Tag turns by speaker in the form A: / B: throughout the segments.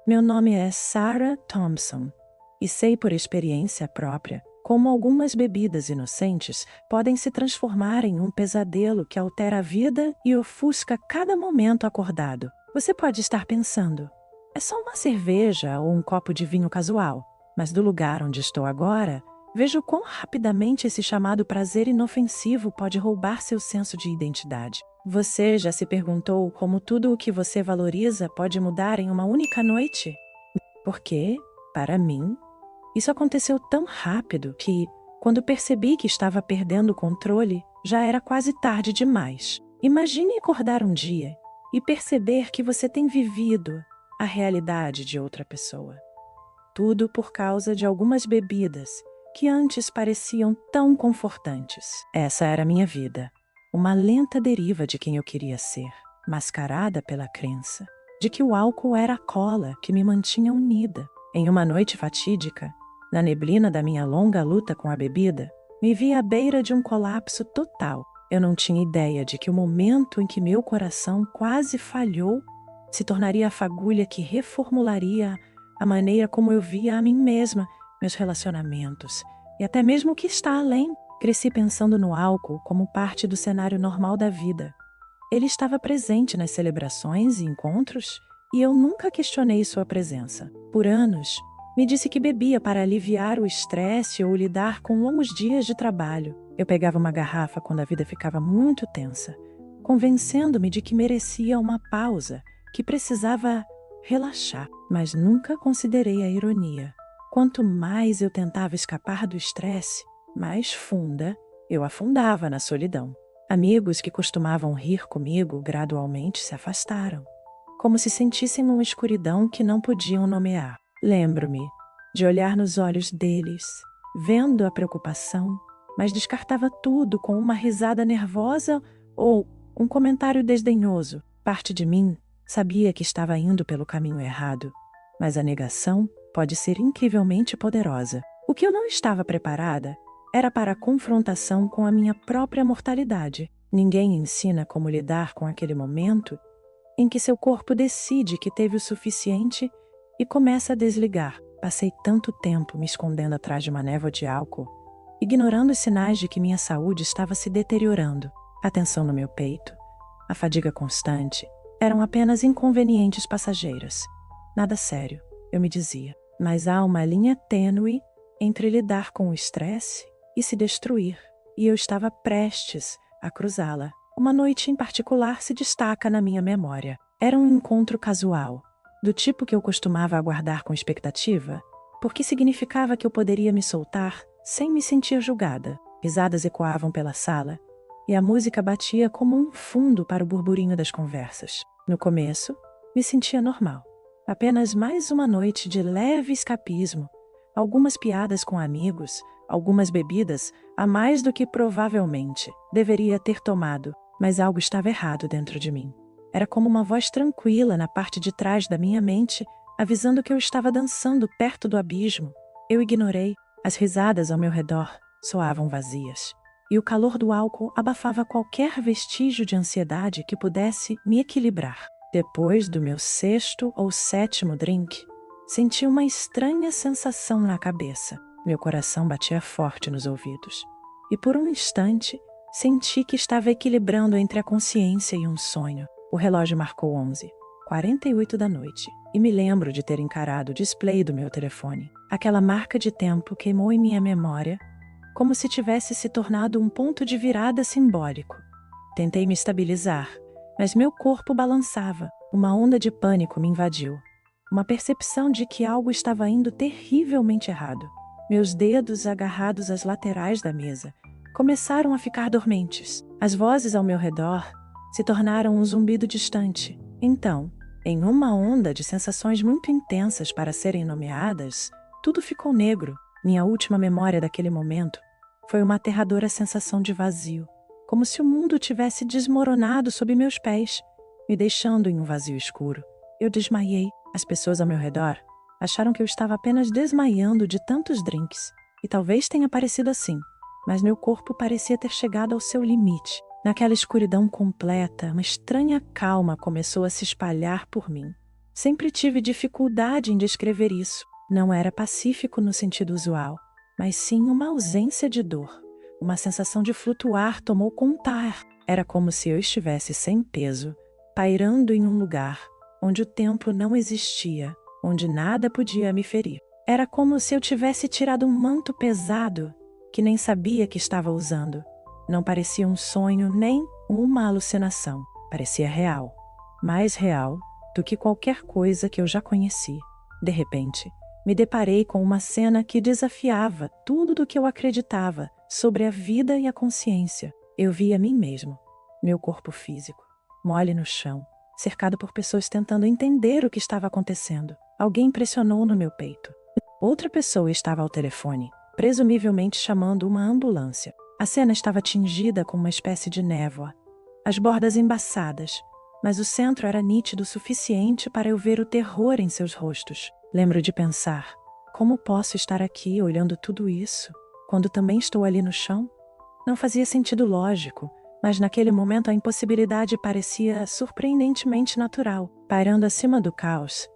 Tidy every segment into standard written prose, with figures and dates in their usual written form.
A: Meu nome é Sarah Thompson e sei por experiência própria como algumas bebidas inocentes podem se transformar em um pesadelo que altera a vida e ofusca cada momento acordado. Você pode estar pensando, é só uma cerveja ou um copo de vinho casual, mas do lugar onde estou agora, vejo quão rapidamente esse chamado prazer inofensivo pode roubar seu senso de identidade. Você já se perguntou como tudo o que você valoriza pode mudar em uma única noite? Porque, para mim, isso aconteceu tão rápido que, quando percebi que estava perdendo o controle, já era quase tarde demais. Imagine acordar um dia e perceber que você tem vivido a realidade de outra pessoa. Tudo por causa de algumas bebidas que antes pareciam tão confortantes. Essa era a minha vida, uma lenta deriva de quem eu queria ser, mascarada pela crença de que o álcool era a cola que me mantinha unida. Em uma noite fatídica, na neblina da minha longa luta com a bebida, me vi à beira de um colapso total. Eu não tinha ideia de que o momento em que meu coração quase falhou se tornaria a fagulha que reformularia a maneira como eu via a mim mesma, meus relacionamentos e até mesmo o que está além. Cresci pensando no álcool como parte do cenário normal da vida. Ele estava presente nas celebrações e encontros e eu nunca questionei sua presença. Por anos, me disse que bebia para aliviar o estresse ou lidar com longos dias de trabalho. Eu pegava uma garrafa quando a vida ficava muito tensa, convencendo-me de que merecia uma pausa, que precisava relaxar, mas nunca considerei a ironia. Quanto mais eu tentava escapar do estresse, mais funda eu afundava na solidão. Amigos que costumavam rir comigo gradualmente se afastaram, como se sentissem uma escuridão que não podiam nomear. Lembro-me de olhar nos olhos deles, vendo a preocupação, mas descartava tudo com uma risada nervosa ou um comentário desdenhoso. Parte de mim sabia que estava indo pelo caminho errado, mas a negação pode ser incrivelmente poderosa. O que eu não estava preparada era para a confrontação com a minha própria mortalidade. Ninguém ensina como lidar com aquele momento em que seu corpo decide que teve o suficiente e começa a desligar. Passei tanto tempo me escondendo atrás de uma névoa de álcool, ignorando os sinais de que minha saúde estava se deteriorando. A tensão no meu peito, a fadiga constante, eram apenas inconvenientes passageiras. Nada sério, eu me dizia. Mas há uma linha tênue entre lidar com o estresse e se destruir, e eu estava prestes a cruzá-la. Uma noite em particular se destaca na minha memória. Era um encontro casual, do tipo que eu costumava aguardar com expectativa, porque significava que eu poderia me soltar sem me sentir julgada. Risadas ecoavam pela sala, e a música batia como um fundo para o burburinho das conversas. No começo, me sentia normal. Apenas mais uma noite de leve escapismo, algumas piadas com amigos, algumas bebidas, a mais do que provavelmente deveria ter tomado, mas algo estava errado dentro de mim. Era como uma voz tranquila na parte de trás da minha mente, avisando que eu estava dançando perto do abismo. Eu ignorei. As risadas ao meu redor soavam vazias, e o calor do álcool abafava qualquer vestígio de ansiedade que pudesse me equilibrar. Depois do meu sexto ou sétimo drink, senti uma estranha sensação na cabeça. Meu coração batia forte nos ouvidos. E por um instante, senti que estava equilibrando entre a consciência e um sonho. O relógio marcou 11h48 da noite, e me lembro de ter encarado o display do meu telefone. Aquela marca de tempo queimou em minha memória, como se tivesse se tornado um ponto de virada simbólico. Tentei me estabilizar, mas meu corpo balançava. Uma onda de pânico me invadiu. Uma percepção de que algo estava indo terrivelmente errado. Meus dedos agarrados às laterais da mesa começaram a ficar dormentes. As vozes ao meu redor se tornaram um zumbido distante. Então, em uma onda de sensações muito intensas para serem nomeadas, tudo ficou negro. Minha última memória daquele momento foi uma aterradora sensação de vazio, como se o mundo tivesse desmoronado sob meus pés, me deixando em um vazio escuro. Eu desmaiei. As pessoas ao meu redor acharam que eu estava apenas desmaiando de tantos drinks, e talvez tenha parecido assim, mas meu corpo parecia ter chegado ao seu limite. Naquela escuridão completa, uma estranha calma começou a se espalhar por mim. Sempre tive dificuldade em descrever isso. Não era pacífico no sentido usual, mas sim uma ausência de dor. Uma sensação de flutuar tomou conta. Era como se eu estivesse sem peso, pairando em um lugar onde o tempo não existia, onde nada podia me ferir. Era como se eu tivesse tirado um manto pesado que nem sabia que estava usando. Não parecia um sonho nem uma alucinação. Parecia real. Mais real do que qualquer coisa que eu já conheci. De repente, me deparei com uma cena que desafiava tudo do que eu acreditava sobre a vida e a consciência. Eu vi a mim mesmo, meu corpo físico, mole no chão, cercado por pessoas tentando entender o que estava acontecendo. Alguém pressionou no meu peito. Outra pessoa estava ao telefone, presumivelmente chamando uma ambulância. A cena estava tingida com uma espécie de névoa, as bordas embaçadas, mas o centro era nítido o suficiente para eu ver o terror em seus rostos. Lembro de pensar, como posso estar aqui olhando tudo isso, quando também estou ali no chão? Não fazia sentido lógico, mas naquele momento a impossibilidade parecia surpreendentemente natural. Pairando acima do caos,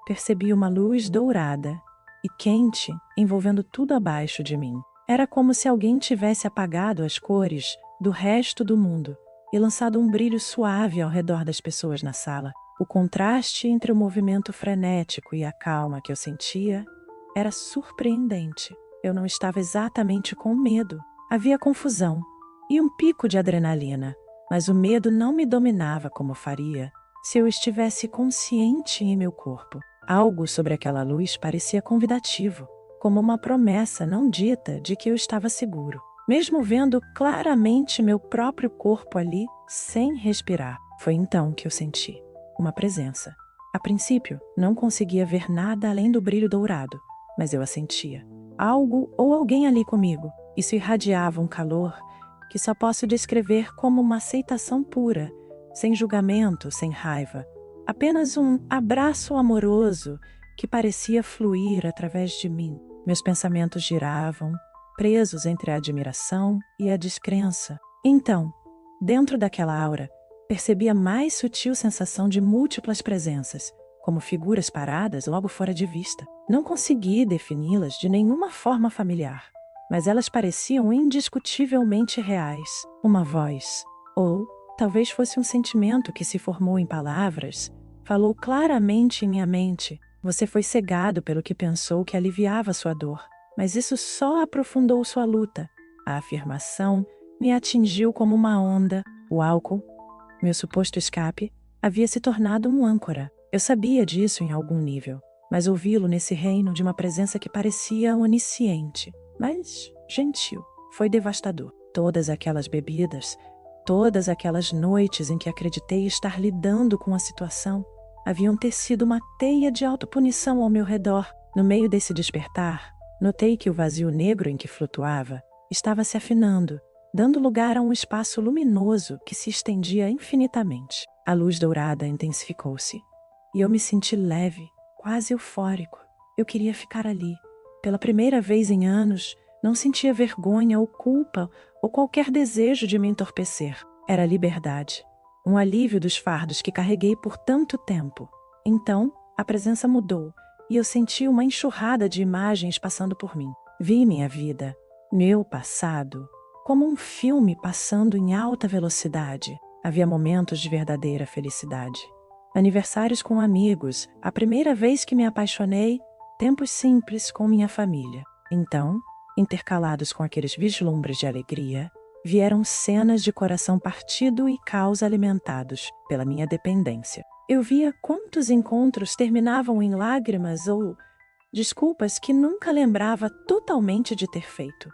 A: percebi uma luz dourada e quente envolvendo tudo abaixo de mim. Era como se alguém tivesse apagado as cores do resto do mundo e lançado um brilho suave ao redor das pessoas na sala. O contraste entre o movimento frenético e a calma que eu sentia era surpreendente. Eu não estava exatamente com medo. Havia confusão e um pico de adrenalina, mas o medo não me dominava como faria se eu estivesse consciente em meu corpo. Algo sobre aquela luz parecia convidativo, como uma promessa não dita de que eu estava seguro. Mesmo vendo claramente meu próprio corpo ali, sem respirar. Foi então que eu senti uma presença. A princípio, não conseguia ver nada além do brilho dourado, mas eu a sentia. Algo ou alguém ali comigo. Isso irradiava um calor que só posso descrever como uma aceitação pura, sem julgamento, sem raiva. Apenas um abraço amoroso que parecia fluir através de mim. Meus pensamentos giravam, presos entre a admiração e a descrença. Então, dentro daquela aura, percebi a mais sutil sensação de múltiplas presenças, como figuras paradas logo fora de vista. Não consegui defini-las de nenhuma forma familiar, mas elas pareciam indiscutivelmente reais. Uma voz, ou talvez fosse um sentimento que se formou em palavras, falou claramente em minha mente. Você foi cegado pelo que pensou que aliviava sua dor, mas isso só aprofundou sua luta. A afirmação me atingiu como uma onda. O álcool, meu suposto escape, havia se tornado um âncora. Eu sabia disso em algum nível, mas ouvi-lo nesse reino de uma presença que parecia onisciente, mas gentil, foi devastador. Todas aquelas bebidas, todas aquelas noites em que acreditei estar lidando com a situação, haviam tecido uma teia de autopunição ao meu redor. No meio desse despertar, notei que o vazio negro em que flutuava estava se afinando, dando lugar a um espaço luminoso que se estendia infinitamente. A luz dourada intensificou-se, e eu me senti leve, quase eufórico. Eu queria ficar ali. Pela primeira vez em anos, não sentia vergonha ou culpa ou qualquer desejo de me entorpecer. Era liberdade, um alívio dos fardos que carreguei por tanto tempo. Então, a presença mudou, e eu senti uma enxurrada de imagens passando por mim. Vi minha vida, meu passado, como um filme passando em alta velocidade. Havia momentos de verdadeira felicidade. Aniversários com amigos, a primeira vez que me apaixonei, tempos simples com minha família. Então, intercalados com aqueles vislumbres de alegria, vieram cenas de coração partido e caos alimentados pela minha dependência. Eu via quantos encontros terminavam em lágrimas ou desculpas que nunca lembrava totalmente de ter feito.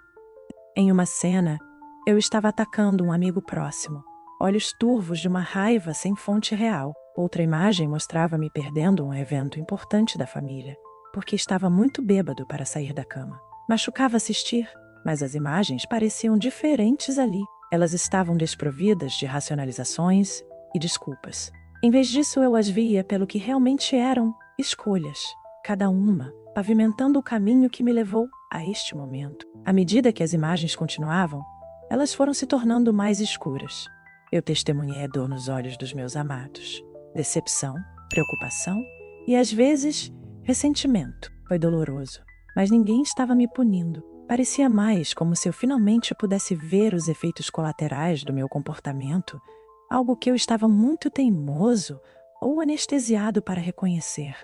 A: Em uma cena, eu estava atacando um amigo próximo, olhos turvos de uma raiva sem fonte real. Outra imagem mostrava-me perdendo um evento importante da família, porque estava muito bêbado para sair da cama. Machucava assistir, mas as imagens pareciam diferentes ali. Elas estavam desprovidas de racionalizações e desculpas. Em vez disso, eu as via pelo que realmente eram: escolhas, cada uma pavimentando o caminho que me levou a este momento. À medida que as imagens continuavam, elas foram se tornando mais escuras. Eu testemunhei a dor nos olhos dos meus amados, decepção, preocupação E às vezes, ressentimento. Foi doloroso, mas ninguém estava me punindo. Parecia mais como se eu finalmente pudesse ver os efeitos colaterais do meu comportamento, algo que eu estava muito teimoso ou anestesiado para reconhecer.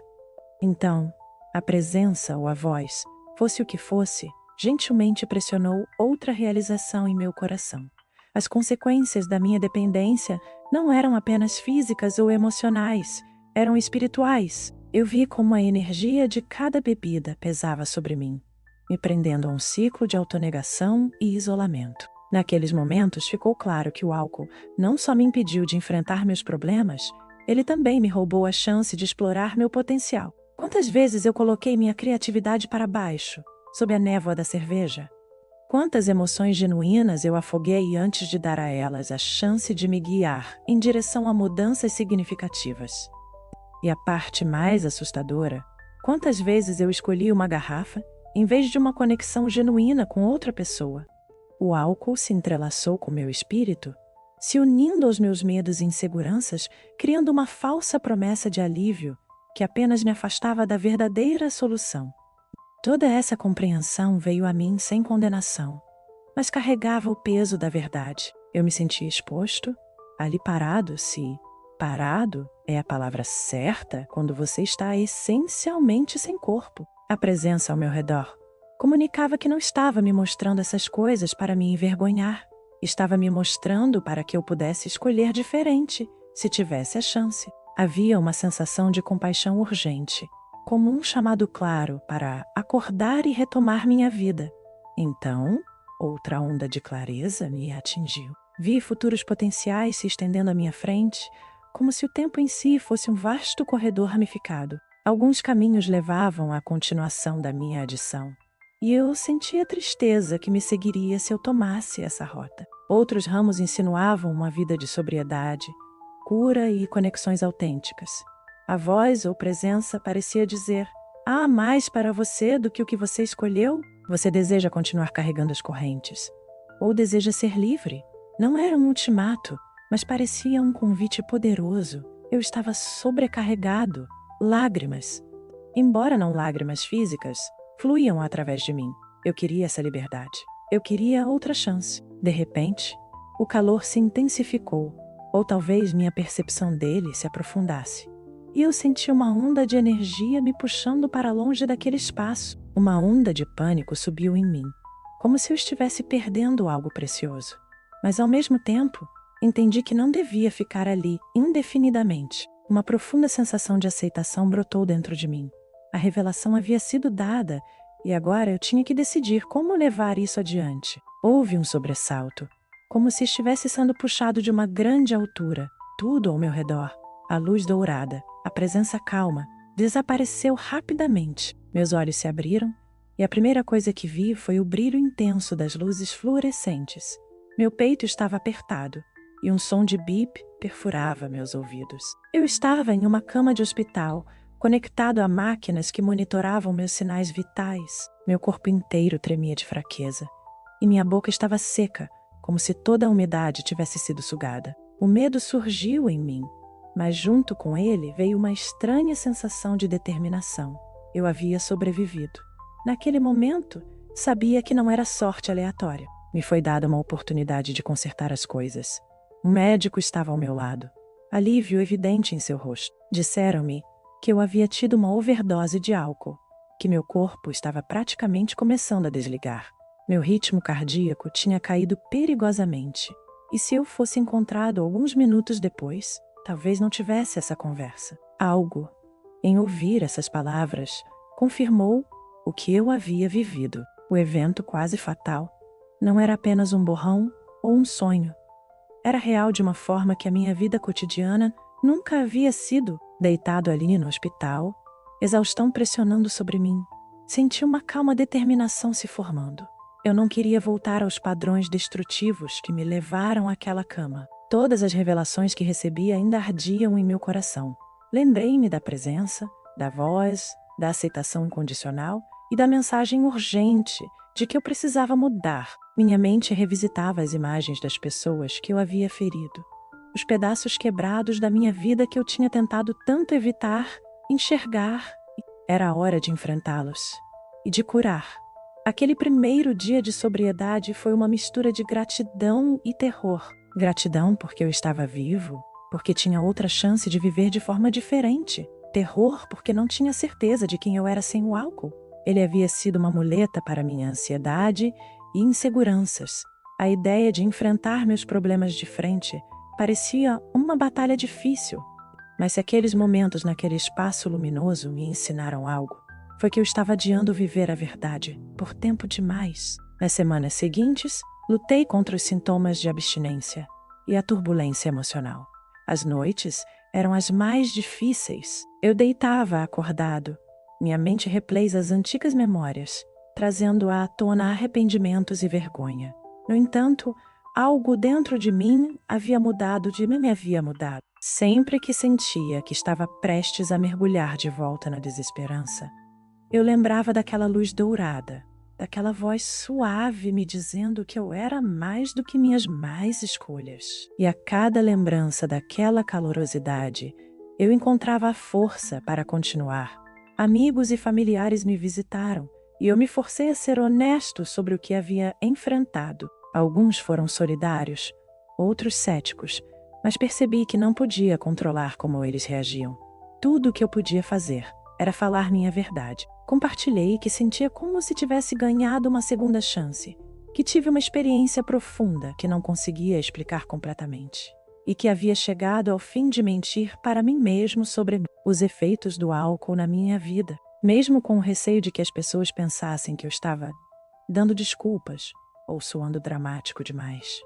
A: Então, a presença ou a voz, fosse o que fosse, gentilmente pressionou outra realização em meu coração. As consequências da minha dependência não eram apenas físicas ou emocionais, eram espirituais. Eu vi como a energia de cada bebida pesava sobre mim, me prendendo a um ciclo de autonegação e isolamento. Naqueles momentos ficou claro que o álcool não só me impediu de enfrentar meus problemas, ele também me roubou a chance de explorar meu potencial. Quantas vezes eu coloquei minha criatividade para baixo, sob a névoa da cerveja? Quantas emoções genuínas eu afoguei antes de dar a elas a chance de me guiar em direção a mudanças significativas? E a parte mais assustadora, quantas vezes eu escolhi uma garrafa em vez de uma conexão genuína com outra pessoa? O álcool se entrelaçou com meu espírito, se unindo aos meus medos e inseguranças, criando uma falsa promessa de alívio que apenas me afastava da verdadeira solução. Toda essa compreensão veio a mim sem condenação, mas carregava o peso da verdade. Eu me sentia exposto, ali parado, se parado é a palavra certa quando você está essencialmente sem corpo. A presença ao meu redor comunicava que não estava me mostrando essas coisas para me envergonhar. Estava me mostrando para que eu pudesse escolher diferente, se tivesse a chance. Havia uma sensação de compaixão urgente, como um chamado claro para acordar e retomar minha vida. Então, outra onda de clareza me atingiu. Vi futuros potenciais se estendendo à minha frente, como se o tempo em si fosse um vasto corredor ramificado. Alguns caminhos levavam à continuação da minha adição, e eu sentia tristeza que me seguiria se eu tomasse essa rota. Outros ramos insinuavam uma vida de sobriedade, cura e conexões autênticas. A voz ou presença parecia dizer: há mais para você do que o que você escolheu? Você deseja continuar carregando as correntes? Ou deseja ser livre? Não era um ultimato, mas parecia um convite poderoso. Eu estava sobrecarregado. Lágrimas, embora não lágrimas físicas, fluíam através de mim. Eu queria essa liberdade. Eu queria outra chance. De repente, o calor se intensificou, ou talvez minha percepção dele se aprofundasse. E eu senti uma onda de energia me puxando para longe daquele espaço. Uma onda de pânico subiu em mim, como se eu estivesse perdendo algo precioso. Mas ao mesmo tempo, entendi que não devia ficar ali indefinidamente. Uma profunda sensação de aceitação brotou dentro de mim. A revelação havia sido dada, e agora eu tinha que decidir como levar isso adiante. Houve um sobressalto, como se estivesse sendo puxado de uma grande altura. Tudo ao meu redor, a luz dourada, a presença calma, desapareceu rapidamente. Meus olhos se abriram, e a primeira coisa que vi foi o brilho intenso das luzes fluorescentes. Meu peito estava apertado, e um som de bip perfurava meus ouvidos. Eu estava em uma cama de hospital, conectado a máquinas que monitoravam meus sinais vitais. Meu corpo inteiro tremia de fraqueza, e minha boca estava seca, como se toda a umidade tivesse sido sugada. O medo surgiu em mim, mas junto com ele veio uma estranha sensação de determinação. Eu havia sobrevivido. Naquele momento, sabia que não era sorte aleatória. Me foi dada uma oportunidade de consertar as coisas. Um médico estava ao meu lado, alívio evidente em seu rosto. Disseram-me que eu havia tido uma overdose de álcool, que meu corpo estava praticamente começando a desligar. Meu ritmo cardíaco tinha caído perigosamente, e se eu fosse encontrado alguns minutos depois, talvez não tivesse essa conversa. Algo, em ouvir essas palavras, confirmou o que eu havia vivido. O evento quase fatal não era apenas um borrão ou um sonho. Era real de uma forma que a minha vida cotidiana nunca havia sido. Deitado ali no hospital, exaustão pressionando sobre mim, senti uma calma determinação se formando. Eu não queria voltar aos padrões destrutivos que me levaram àquela cama. Todas as revelações que recebi ainda ardiam em meu coração. Lembrei-me da presença, da voz, da aceitação incondicional e da mensagem urgente de que eu precisava mudar. Minha mente revisitava as imagens das pessoas que eu havia ferido, os pedaços quebrados da minha vida que eu tinha tentado tanto evitar enxergar. Era a hora de enfrentá-los e de curar. Aquele primeiro dia de sobriedade foi uma mistura de gratidão e terror. Gratidão porque eu estava vivo, porque tinha outra chance de viver de forma diferente. Terror porque não tinha certeza de quem eu era sem o álcool. Ele havia sido uma muleta para minha ansiedade e inseguranças. A ideia de enfrentar meus problemas de frente parecia uma batalha difícil. Mas se aqueles momentos naquele espaço luminoso me ensinaram algo, foi que eu estava adiando viver a verdade por tempo demais. Nas semanas seguintes, lutei contra os sintomas de abstinência e a turbulência emocional. As noites eram as mais difíceis. Eu deitava acordado, minha mente repleta as antigas memórias, trazendo à tona arrependimentos e vergonha. No entanto, algo dentro de mim me havia mudado. Sempre que sentia que estava prestes a mergulhar de volta na desesperança, eu lembrava daquela luz dourada, daquela voz suave me dizendo que eu era mais do que minhas más escolhas. E a cada lembrança daquela calorosidade, eu encontrava a força para continuar. Amigos e familiares me visitaram, e eu me forcei a ser honesto sobre o que havia enfrentado. Alguns foram solidários, outros céticos, mas percebi que não podia controlar como eles reagiam. Tudo o que eu podia fazer era falar minha verdade. Compartilhei que sentia como se tivesse ganhado uma segunda chance, que tive uma experiência profunda que não conseguia explicar completamente, e que havia chegado ao fim de mentir para mim mesmo sobre os efeitos do álcool na minha vida, mesmo com o receio de que as pessoas pensassem que eu estava dando desculpas ou soando dramático demais.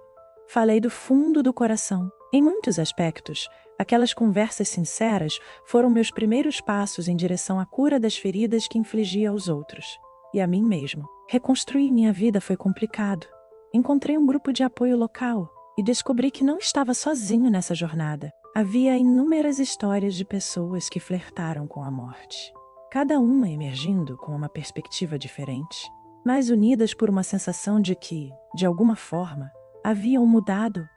A: Falei do fundo do coração. Em muitos aspectos, aquelas conversas sinceras foram meus primeiros passos em direção à cura das feridas que infligia aos outros e a mim mesmo. Reconstruir minha vida foi complicado. Encontrei um grupo de apoio local e descobri que não estava sozinho nessa jornada. Havia inúmeras histórias de pessoas que flertaram com a morte, cada uma emergindo com uma perspectiva diferente, mas unidas por uma sensação de que, de alguma forma, haviam mudado.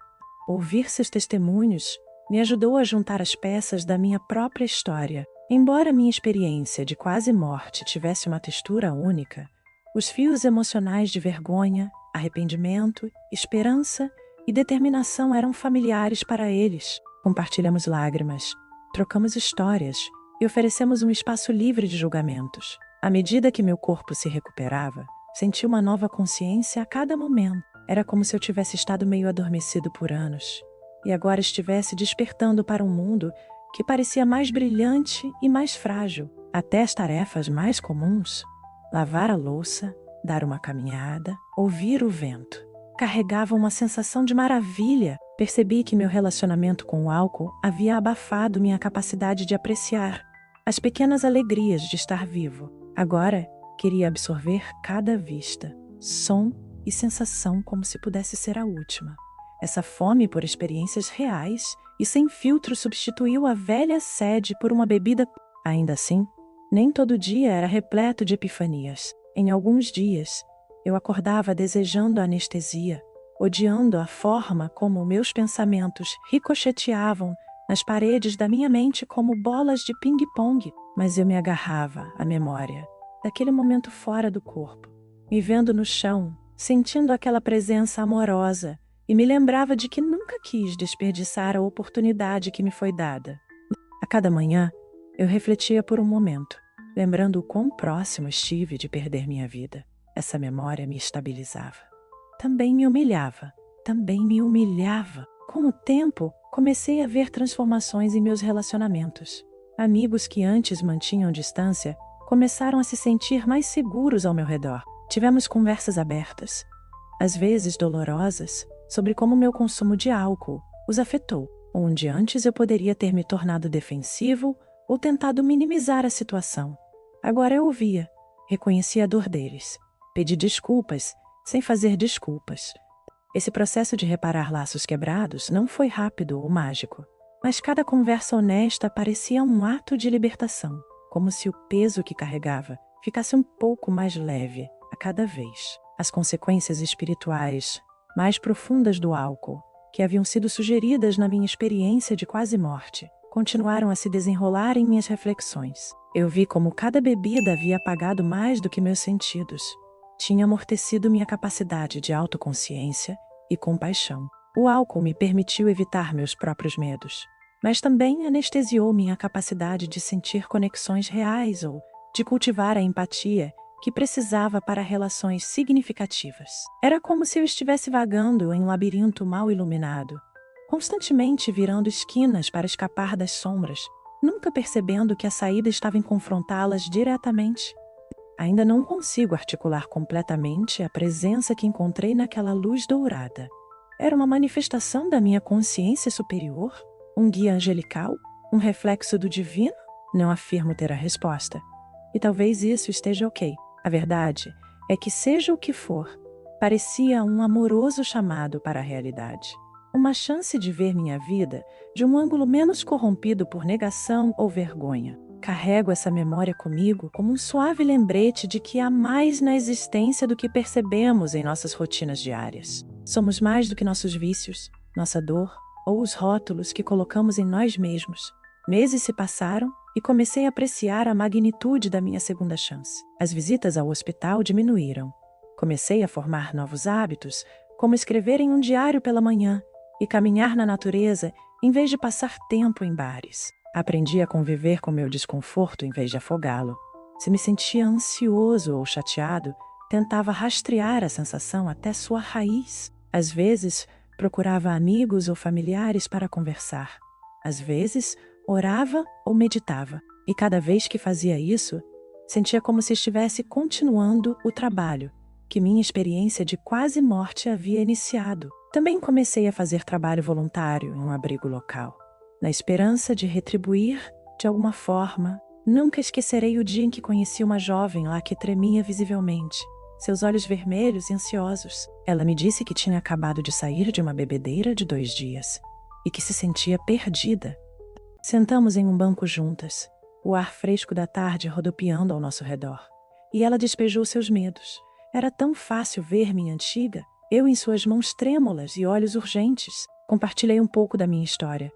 A: Ouvir seus testemunhos me ajudou a juntar as peças da minha própria história. Embora minha experiência de quase morte tivesse uma textura única, os fios emocionais de vergonha, arrependimento, esperança e determinação eram familiares para eles. Compartilhamos lágrimas, trocamos histórias e oferecemos um espaço livre de julgamentos. À medida que meu corpo se recuperava, senti uma nova consciência a cada momento. Era como se eu tivesse estado meio adormecido por anos e agora estivesse despertando para um mundo que parecia mais brilhante e mais frágil. Até as tarefas mais comuns, lavar a louça, dar uma caminhada, ouvir o vento, carregavam uma sensação de maravilha. Percebi que meu relacionamento com o álcool havia abafado minha capacidade de apreciar as pequenas alegrias de estar vivo. Agora, queria absorver cada vista, som e sensação como se pudesse ser a última. Essa fome por experiências reais e sem filtro substituiu a velha sede por uma bebida. Ainda assim, nem todo dia era repleto de epifanias. Em alguns dias, eu acordava desejando a anestesia, odiando a forma como meus pensamentos ricocheteavam nas paredes da minha mente como bolas de ping-pong, mas eu me agarrava à memória daquele momento fora do corpo, me vendo no chão, sentindo aquela presença amorosa, e me lembrava de que nunca quis desperdiçar a oportunidade que me foi dada. A cada manhã, eu refletia por um momento, lembrando o quão próximo estive de perder minha vida. Essa memória me estabilizava. Também me humilhava. Com o tempo, comecei a ver transformações em meus relacionamentos. Amigos que antes mantinham distância começaram a se sentir mais seguros ao meu redor. Tivemos conversas abertas, às vezes dolorosas, sobre como meu consumo de álcool os afetou, onde antes eu poderia ter me tornado defensivo ou tentado minimizar a situação. Agora eu ouvia, reconhecia a dor deles, pedi desculpas sem fazer desculpas. Esse processo de reparar laços quebrados não foi rápido ou mágico, mas cada conversa honesta parecia um ato de libertação, como se o peso que carregava ficasse um pouco mais leve a cada vez. As consequências espirituais mais profundas do álcool, que haviam sido sugeridas na minha experiência de quase morte, continuaram a se desenrolar em minhas reflexões. Eu vi como cada bebida havia apagado mais do que meus sentidos. Tinha amortecido minha capacidade de autoconsciência e compaixão. O álcool me permitiu evitar meus próprios medos, mas também anestesiou minha capacidade de sentir conexões reais ou de cultivar a empatia que precisava para relações significativas. Era como se eu estivesse vagando em um labirinto mal iluminado, constantemente virando esquinas para escapar das sombras, nunca percebendo que a saída estava em confrontá-las diretamente. Ainda não consigo articular completamente a presença que encontrei naquela luz dourada. Era uma manifestação da minha consciência superior? Um guia angelical? Um reflexo do divino? Não afirmo ter a resposta. E talvez isso esteja ok. A verdade é que, seja o que for, parecia um amoroso chamado para a realidade. Uma chance de ver minha vida de um ângulo menos corrompido por negação ou vergonha. Carrego essa memória comigo como um suave lembrete de que há mais na existência do que percebemos em nossas rotinas diárias. Somos mais do que nossos vícios, nossa dor ou os rótulos que colocamos em nós mesmos. Meses se passaram e comecei a apreciar a magnitude da minha segunda chance. As visitas ao hospital diminuíram. Comecei a formar novos hábitos, como escrever em um diário pela manhã e caminhar na natureza em vez de passar tempo em bares. Aprendi a conviver com meu desconforto em vez de afogá-lo. Se me sentia ansioso ou chateado, tentava rastrear a sensação até sua raiz. Às vezes, procurava amigos ou familiares para conversar. Às vezes, orava ou meditava. E cada vez que fazia isso, sentia como se estivesse continuando o trabalho que minha experiência de quase morte havia iniciado. Também comecei a fazer trabalho voluntário em um abrigo local, na esperança de retribuir de alguma forma. Nunca esquecerei o dia em que conheci uma jovem lá que tremia visivelmente, seus olhos vermelhos e ansiosos. Ela me disse que tinha acabado de sair de uma bebedeira de 2 dias e que se sentia perdida. Sentamos em um banco juntas, o ar fresco da tarde rodopiando ao nosso redor, e ela despejou seus medos. Era tão fácil ver minha antiga, eu em suas mãos trêmulas e olhos urgentes. Compartilhei um pouco da minha história,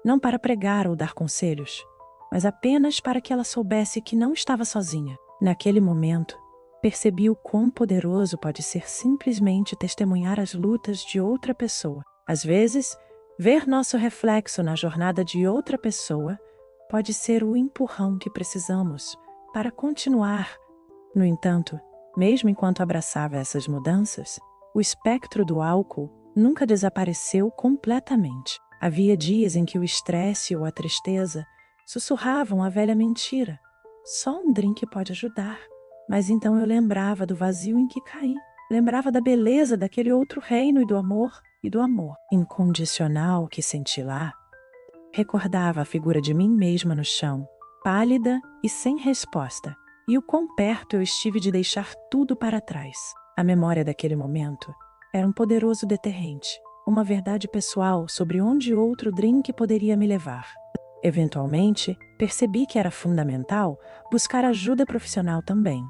A: não para pregar ou dar conselhos, mas apenas para que ela soubesse que não estava sozinha. Naquele momento, percebi o quão poderoso pode ser simplesmente testemunhar as lutas de outra pessoa. Às vezes, ver nosso reflexo na jornada de outra pessoa pode ser o empurrão que precisamos para continuar. No entanto, mesmo enquanto abraçava essas mudanças, o espectro do álcool nunca desapareceu completamente. Havia dias em que o estresse ou a tristeza sussurravam a velha mentira. Só um drink pode ajudar. Mas então eu lembrava do vazio em que caí. Lembrava da beleza daquele outro reino e do amor incondicional que senti lá. Recordava a figura de mim mesma no chão, pálida e sem resposta, e o quão perto eu estive de deixar tudo para trás. A memória daquele momento era um poderoso deterrente, uma verdade pessoal sobre onde outro drink poderia me levar. Eventualmente, percebi que era fundamental buscar ajuda profissional também.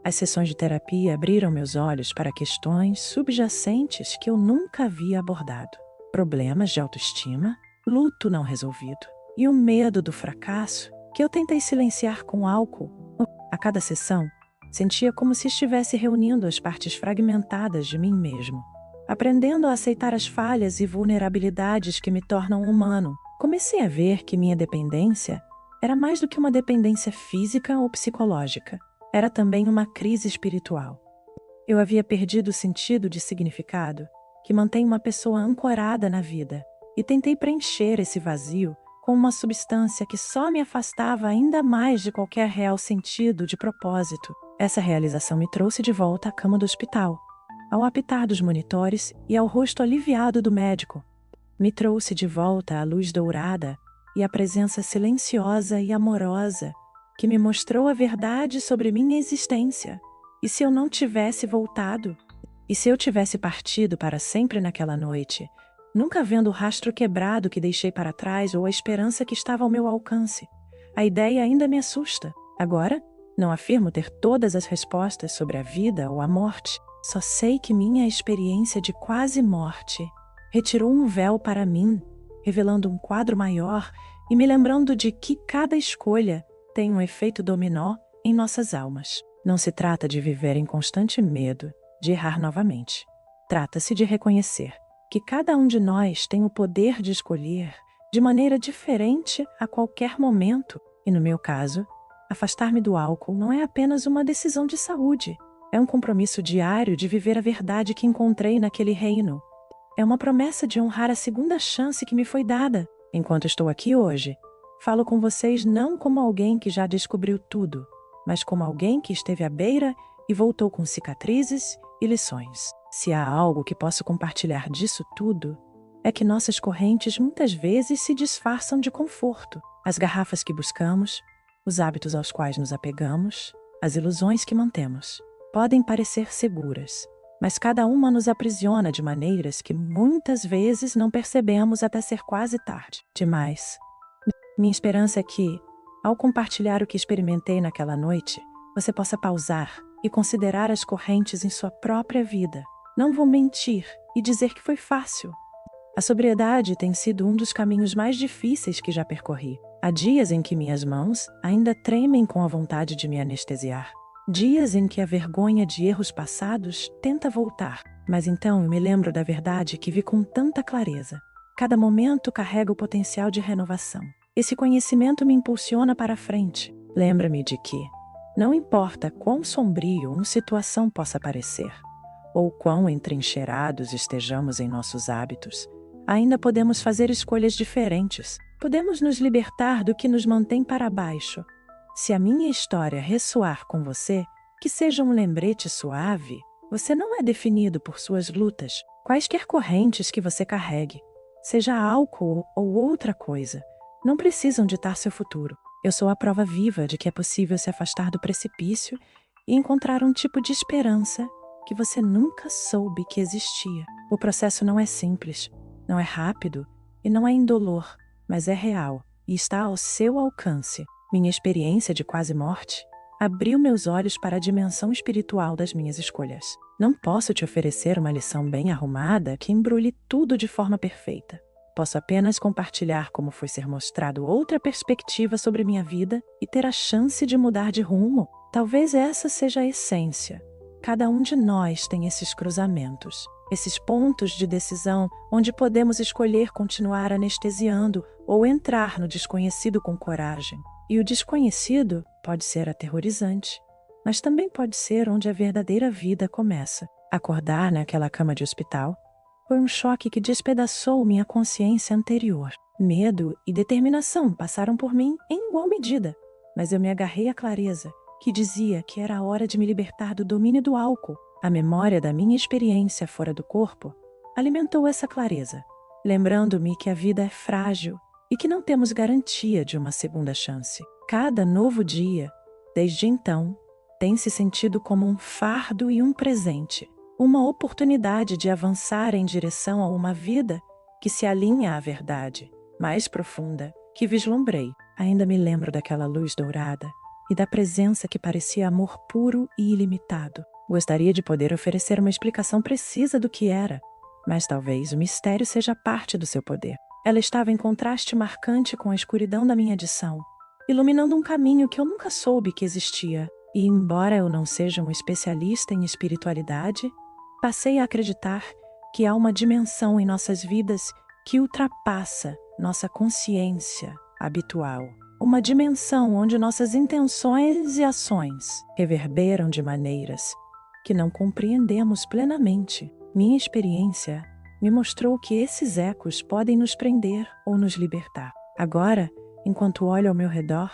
A: As sessões de terapia abriram meus olhos para questões subjacentes que eu nunca havia abordado. Problemas de autoestima, luto não resolvido e o medo do fracasso que eu tentei silenciar com álcool. A cada sessão, sentia como se estivesse reunindo as partes fragmentadas de mim mesmo, aprendendo a aceitar as falhas e vulnerabilidades que me tornam humano. Comecei a ver que minha dependência era mais do que uma dependência física ou psicológica. Era também uma crise espiritual. Eu havia perdido o sentido de significado que mantém uma pessoa ancorada na vida, e tentei preencher esse vazio com uma substância que só me afastava ainda mais de qualquer real sentido de propósito. Essa realização me trouxe de volta à cama do hospital, ao apitar dos monitores e ao rosto aliviado do médico. Me trouxe de volta à luz dourada e à presença silenciosa e amorosa que me mostrou a verdade sobre minha existência. E se eu não tivesse voltado? E se eu tivesse partido para sempre naquela noite, nunca vendo o rastro quebrado que deixei para trás ou a esperança que estava ao meu alcance? A ideia ainda me assusta. Agora, não afirmo ter todas as respostas sobre a vida ou a morte. Só sei que minha experiência de quase morte retirou um véu para mim, revelando um quadro maior e me lembrando de que cada escolha tem um efeito dominó em nossas almas. Não se trata de viver em constante medo de errar novamente. Trata-se de reconhecer que cada um de nós tem o poder de escolher de maneira diferente a qualquer momento. E no meu caso, afastar-me do álcool não é apenas uma decisão de saúde. É um compromisso diário de viver a verdade que encontrei naquele reino. É uma promessa de honrar a segunda chance que me foi dada. Enquanto estou aqui hoje, falo com vocês não como alguém que já descobriu tudo, mas como alguém que esteve à beira e voltou com cicatrizes e lições. Se há algo que posso compartilhar disso tudo, é que nossas correntes muitas vezes se disfarçam de conforto. As garrafas que buscamos, os hábitos aos quais nos apegamos, as ilusões que mantemos, podem parecer seguras, mas cada uma nos aprisiona de maneiras que muitas vezes não percebemos até ser quase tarde demais. Minha esperança é que, ao compartilhar o que experimentei naquela noite, você possa pausar e considerar as correntes em sua própria vida. Não vou mentir e dizer que foi fácil. A sobriedade tem sido um dos caminhos mais difíceis que já percorri. Há dias em que minhas mãos ainda tremem com a vontade de me anestesiar. Dias em que a vergonha de erros passados tenta voltar. Mas então eu me lembro da verdade que vi com tanta clareza. Cada momento carrega o potencial de renovação. Esse conhecimento me impulsiona para a frente. Lembra-me de que, não importa quão sombrio uma situação possa parecer, ou quão entrincheirados estejamos em nossos hábitos, ainda podemos fazer escolhas diferentes. Podemos nos libertar do que nos mantém para baixo. Se a minha história ressoar com você, que seja um lembrete suave. Você não é definido por suas lutas, quaisquer correntes que você carregue, seja álcool ou outra coisa, não precisam ditar seu futuro. Eu sou a prova viva de que é possível se afastar do precipício e encontrar um tipo de esperança que você nunca soube que existia. O processo não é simples, não é rápido e não é indolor, mas é real e está ao seu alcance. Minha experiência de quase morte abriu meus olhos para a dimensão espiritual das minhas escolhas. Não posso te oferecer uma lição bem arrumada que embrulhe tudo de forma perfeita. Posso apenas compartilhar como foi ser mostrado outra perspectiva sobre minha vida e ter a chance de mudar de rumo. Talvez essa seja a essência. Cada um de nós tem esses cruzamentos, esses pontos de decisão onde podemos escolher continuar anestesiando ou entrar no desconhecido com coragem. E o desconhecido pode ser aterrorizante, mas também pode ser onde a verdadeira vida começa. Acordar naquela cama de hospital foi um choque que despedaçou minha consciência anterior. Medo e determinação passaram por mim em igual medida, mas eu me agarrei à clareza, que dizia que era a hora de me libertar do domínio do álcool. A memória da minha experiência fora do corpo alimentou essa clareza, lembrando-me que a vida é frágil e que não temos garantia de uma segunda chance. Cada novo dia, desde então, tem se sentido como um fardo e um presente, uma oportunidade de avançar em direção a uma vida que se alinha à verdade mais profunda que vislumbrei. Ainda me lembro daquela luz dourada e da presença que parecia amor puro e ilimitado. Gostaria de poder oferecer uma explicação precisa do que era, mas talvez o mistério seja parte do seu poder. Ela estava em contraste marcante com a escuridão da minha adição, iluminando um caminho que eu nunca soube que existia. E embora eu não seja um especialista em espiritualidade, passei a acreditar que há uma dimensão em nossas vidas que ultrapassa nossa consciência habitual. Uma dimensão onde nossas intenções e ações reverberam de maneiras que não compreendemos plenamente. Minha experiência me mostrou que esses ecos podem nos prender ou nos libertar. Agora, enquanto olho ao meu redor,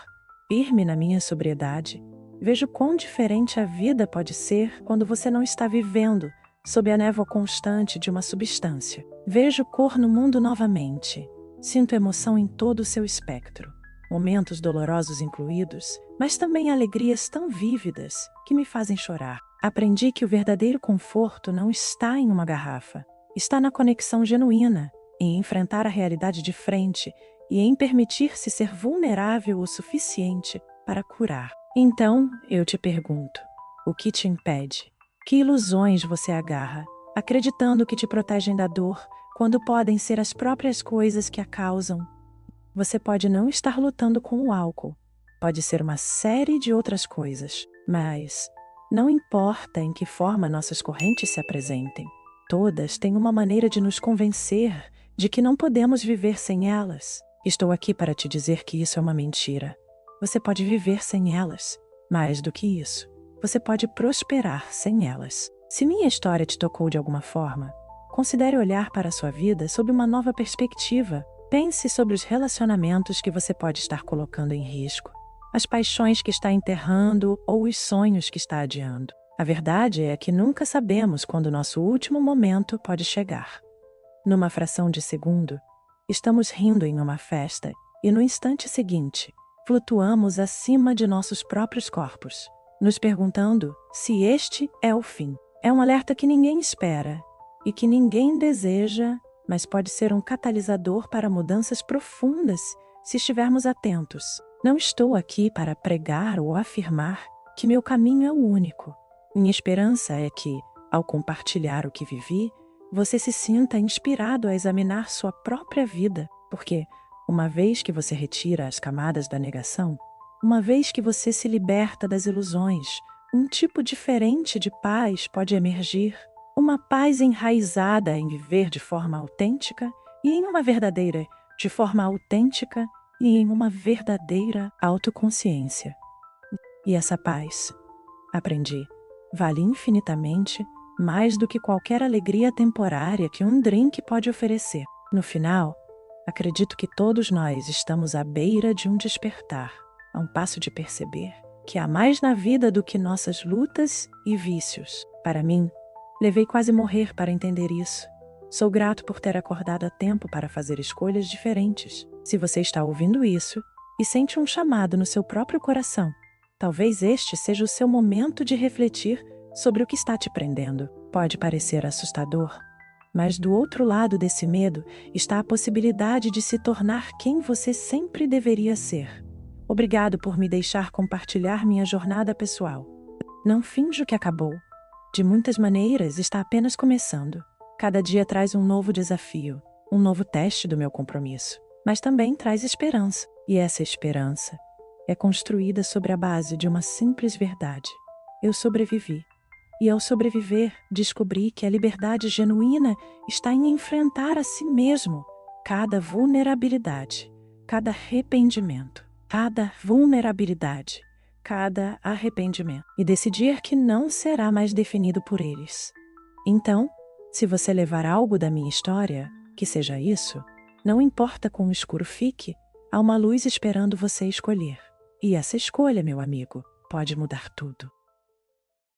A: firme na minha sobriedade, vejo quão diferente a vida pode ser quando você não está vivendo sob a névoa constante de uma substância. Vejo cor no mundo novamente. Sinto emoção em todo o seu espectro, momentos dolorosos incluídos, mas também alegrias tão vívidas que me fazem chorar. Aprendi que o verdadeiro conforto não está em uma garrafa, está na conexão genuína, em enfrentar a realidade de frente e em permitir-se ser vulnerável o suficiente para curar. Então, eu te pergunto, o que te impede? Que ilusões você agarra, acreditando que te protegem da dor, quando podem ser as próprias coisas que a causam? Você pode não estar lutando com o álcool. Pode ser uma série de outras coisas. Mas não importa em que forma nossas correntes se apresentem. Todas têm uma maneira de nos convencer de que não podemos viver sem elas. Estou aqui para te dizer que isso é uma mentira. Você pode viver sem elas. Mais do que isso, você pode prosperar sem elas. Se minha história te tocou de alguma forma, considere olhar para a sua vida sob uma nova perspectiva. Pense sobre os relacionamentos que você pode estar colocando em risco, as paixões que está enterrando ou os sonhos que está adiando. A verdade é que nunca sabemos quando nosso último momento pode chegar. Numa fração de segundo, estamos rindo em uma festa e no instante seguinte, flutuamos acima de nossos próprios corpos, nos perguntando se este é o fim. É um alerta que ninguém espera e que ninguém deseja, mas pode ser um catalisador para mudanças profundas se estivermos atentos. Não estou aqui para pregar ou afirmar que meu caminho é o único. Minha esperança é que, ao compartilhar o que vivi, você se sinta inspirado a examinar sua própria vida, porque, uma vez que você retira as camadas da negação, uma vez que você se liberta das ilusões, um tipo diferente de paz pode emergir, uma paz enraizada em viver de forma autêntica e em uma verdadeira, de forma autêntica e em uma verdadeira autoconsciência. E essa paz, aprendi, vale infinitamente mais do que qualquer alegria temporária que um drink pode oferecer. No final, acredito que todos nós estamos à beira de um despertar, a um passo de perceber que há mais na vida do que nossas lutas e vícios. Para mim, levei quase morrer para entender isso. Sou grato por ter acordado a tempo para fazer escolhas diferentes. Se você está ouvindo isso e sente um chamado no seu próprio coração, talvez este seja o seu momento de refletir sobre o que está te prendendo. Pode parecer assustador, mas do outro lado desse medo está a possibilidade de se tornar quem você sempre deveria ser. Obrigado por me deixar compartilhar minha jornada pessoal. Não finjo que acabou. De muitas maneiras, está apenas começando. Cada dia traz um novo desafio, um novo teste do meu compromisso, mas também traz esperança. E essa esperança é construída sobre a base de uma simples verdade. Eu sobrevivi. E ao sobreviver, descobri que a liberdade genuína está em enfrentar a si mesmo cada vulnerabilidade, cada arrependimento, cada vulnerabilidade, cada arrependimento, e decidir que não será mais definido por eles. Então, se você levar algo da minha história, que seja isso, não importa quão escuro fique, há uma luz esperando você escolher. E essa escolha, meu amigo, pode mudar tudo.